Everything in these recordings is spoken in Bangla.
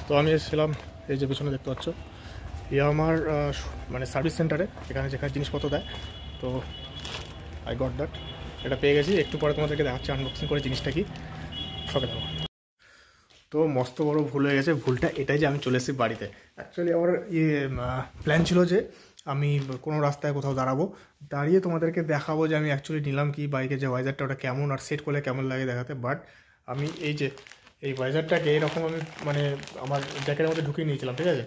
তো আমি এসেছিলাম এই যে পিছনে দেখতে পাচ্ছ, আমার মানে সার্ভিস সেন্টারে, এখানে যেখানে জিনিসপত্র দেয়। তো আই গট দ্যাট, এটা পেয়ে গেছি। একটু পরে তোমাদেরকে দেখাচ্ছি আনবক্সিং করে জিনিসটা কি, সঙ্গে দেবো। তো মস্ত বড় ভুল হয়ে গেছে। ভুলটা এটাই যে আমি চলে এসেছি বাড়িতে। অ্যাকচুয়ালি আমার প্ল্যান ছিল যে আমি কোনো রাস্তায় কোথাও দাঁড়াবো, দাঁড়িয়ে তোমাদেরকে দেখাবো যে আমি অ্যাকচুয়ালি নিলাম কি, বাইকের যে ওয়াইজারটা ওটা কেমন আর সেট করলে কেমন লাগে দেখাতে। বাট আমি এই যে এই ওয়াইজারটাকে এরকম আমি মানে আমার জ্যাকেটের মধ্যে ঢুকিয়ে নিয়েছিলাম, ঠিক আছে।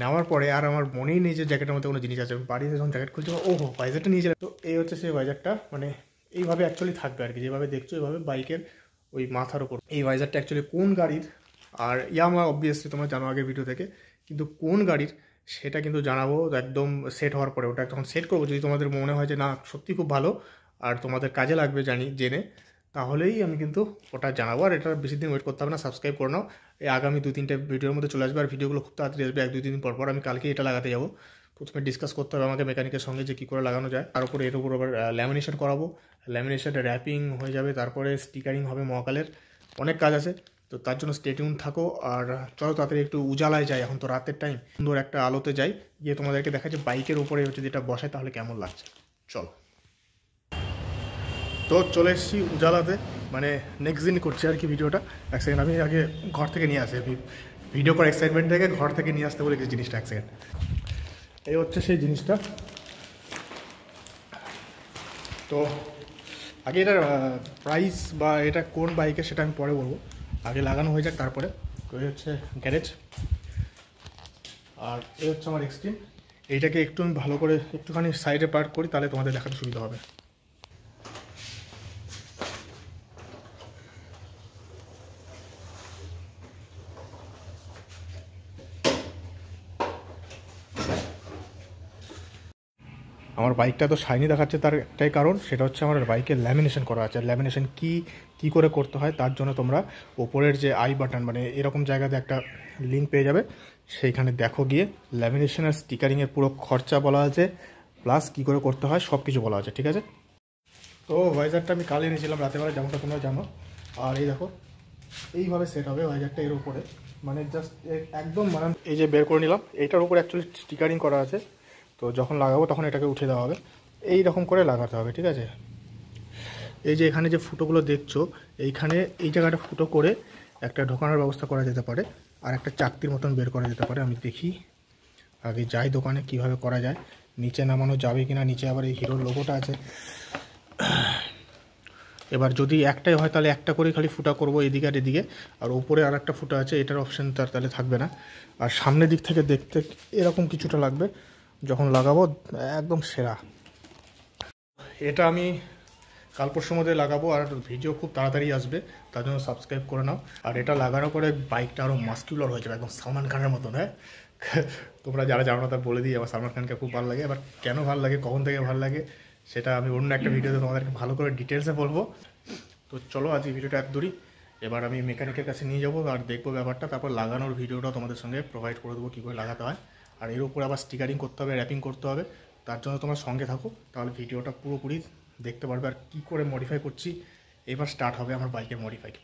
নেওয়ার পরে আর আমার মনেই নেই যে জ্যাকেটের মধ্যে কোনো জিনিস আছে। আমি বাড়িতে যখন জ্যাকেট খুলছি, ওহো ওয়াইজারটা নিয়েছিলাম। তো এই হচ্ছে সেই ওয়াইজারটা, মানে এইভাবে অ্যাকচুয়ালি থাকবে আর কি, যেভাবে দেখছো এইভাবে বাইকের ওই মাথার ওপর। এই ওয়াইজারটা অ্যাকচুয়ালি কোন গাড়ির, আর ইয়ামা অবভিয়াসলি তোমরা জানো আগের ভিডিও থেকে, কিন্তু কোন গাড়ির সেটা কিন্তু জানাবো একদম সেট হওয়ার পরে। ওটা যখন সেট করবো, যদি তোমাদের মনে হয় যে না সত্যি খুব ভালো আর তোমাদের কাজে লাগবে জেনে, তাহলেই আমি কিন্তু ওটা জানাবো। আর এটা বেশি দিন ওয়েট করতে হবে না, সাবস্ক্রাইব করে নাও। এই আগামী 2-3টে ভিডিওর মধ্যে চলে আসবে, আর ভিডিওগুলো খুব তাড়াতাড়ি আসবে, 1-2 দিন পর পর। আমি কালকে এটা লাগাতে যাবো। প্রথমে ডিসকাস করতে হবে আমাকে মেকানিকের সঙ্গে যে কী করে লাগানো যায়। তার উপরে এর উপর আবার ল্যামিনেশন করাবো, ল্যামিনেশনটা র্যাপিং হয়ে যাবে, তারপরে স্টিকারিং হবে মহাকালের, অনেক কাজ আছে। তো তার জন্য স্টে টিউন থাকো। আর চলো তাড়াতাড়ি একটু উজালায় যাই, এখন তো রাতের টাইম, সুন্দর একটা আলোতে যাই, গিয়ে তোমাদেরকে দেখা যে বাইকের উপরে হচ্ছে যেটা বসায় তাহলে কেমন লাগছে। চলো। তো চলে এসেছি উজালাতে, মানে নেক্সট দিন করছি আর কি ভিডিওটা। এক সেকেন্ড, আমি আগে ঘর থেকে নিয়ে আসি, ভিডিও করার এক্সাইটমেন্ট থেকে ঘর থেকে নিয়ে আসতে বলে জিনিসটা। এক সেকেন্ড, এই হচ্ছে সেই জিনিসটা। তো আগে এটার প্রাইস বা এটা কোন বাইকে সেটা আমি পরে বলবো, আগে লাগানো হয়ে যাক তারপরে। তো এই হচ্ছে গ্যারেজ, আর এই হচ্ছে আমার এক্সট্রিম। এইটাকে একটু আমি ভালো করে একটুখানি সাইডে পার্ক করি, তাহলে তোমাদের দেখাতে সুবিধা হবে। আমার বাইকটা তো শাইনি দেখাচ্ছে, তার একটাই কারণ, সেটা হচ্ছে আমার বাইকে ল্যামিনেশন করা আছে। আর ল্যামিনেশন কী করে করতে হয় তার জন্য তোমরা ওপরের যে আই বাটন, মানে এরকম জায়গাতে একটা লিঙ্ক পেয়ে যাবে, সেইখানে দেখো গিয়ে। ল্যামিনেশন আর স্টিকারিংয়ের পুরো খরচা বলা আছে, প্লাস কী করে করতে হয় সব কিছু বলা আছে, ঠিক আছে। তো ওয়াইজারটা আমি কাল এনেছিলাম রাতেবেলা, যেমনটা তোমরা জানো। আর এই দেখো এইভাবে সেট হবে ওয়াইজারটা এর উপরে, মানে জাস্ট একদম মানে এই যে বের করে নিলাম, এইটার উপরে অ্যাকচুয়ালি স্টিকারিং করা আছে। তো যখন লাগাবো তখন এটাকে উঠে দেওয়া হবে, এই রকম করে লাগাতে হবে, ঠিক আছে। এই যে এখানে যে ফুটোগুলো দেখছো, এইখানে এই জায়গাটা ফুটো করে একটা ঢোকানোর ব্যবস্থা করা যেতে পারে, আর একটা চাকতির মতন বের করা যেতে পারে। আমি দেখি আগে যাই দোকানে কীভাবে করা যায়, নিচে নামানো যাবে কি না। নিচে আবার এই হিরোর লোগোটা আছে। এবার যদি একটাই হয় তাহলে একটা করে খালি ফুটা করবো এদিকে আর এদিকে, আর উপরে আর একটা ফুটা আছে, এটার অপশান তার তাহলে থাকবে না। আর সামনের দিক থেকে দেখতে এরকম কিছুটা লাগবে, যখন লাগাবো একদম সেরা। এটা আমি কাল পরশুর মধ্যে লাগাবো, আর ভিডিও খুব তাড়াতাড়ি আসবে, তার জন্য সাবস্ক্রাইব করে নাও। আর এটা লাগানোর পরে বাইকটা আরও মাস্কুলার হয়ে যাবে, একদম সালমান খানের মতন। হ্যাঁ, তোমরা যারা জানো না তা বলে দিই, আমার সালমান খানকে খুব ভালো লাগে। এবার কেন ভালো লাগে, কখন থেকে ভালো লাগে, সেটা আমি অন্য একটা ভিডিওতে তোমাদেরকে ভালো করে ডিটেলসে বলবো। তো চলো আজ এই ভিডিওটা এত দূরই। এবার আমি মেকানিকের কাছে নিয়ে যাবো আর দেখবো ব্যাপারটা, তারপর লাগানোর ভিডিওটাও তোমাদের সঙ্গে প্রোভাইড করে দেবো কী করে লাগাতে হয়। আর এর উপরে আবার স্টিকারিং করতে হবে, র্যাপিং করতে হবে, তার জন্য তোমার সঙ্গে থাকো, তাহলে ভিডিওটা পুরোপুরি দেখতে পারবে। আর কী করে মডিফাই করছি, এবার স্টার্ট হবে আমার বাইকের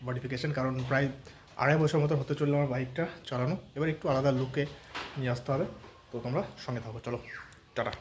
মডিফিকেশান। কারণ প্রায় 2.5 বছর মতো হতে চললো আমার বাইকটা চালানো, এবার একটু আলাদা লুকে নিয়ে আসতে হবে। তো তোমরা সঙ্গে থাকো, চলো টাটা।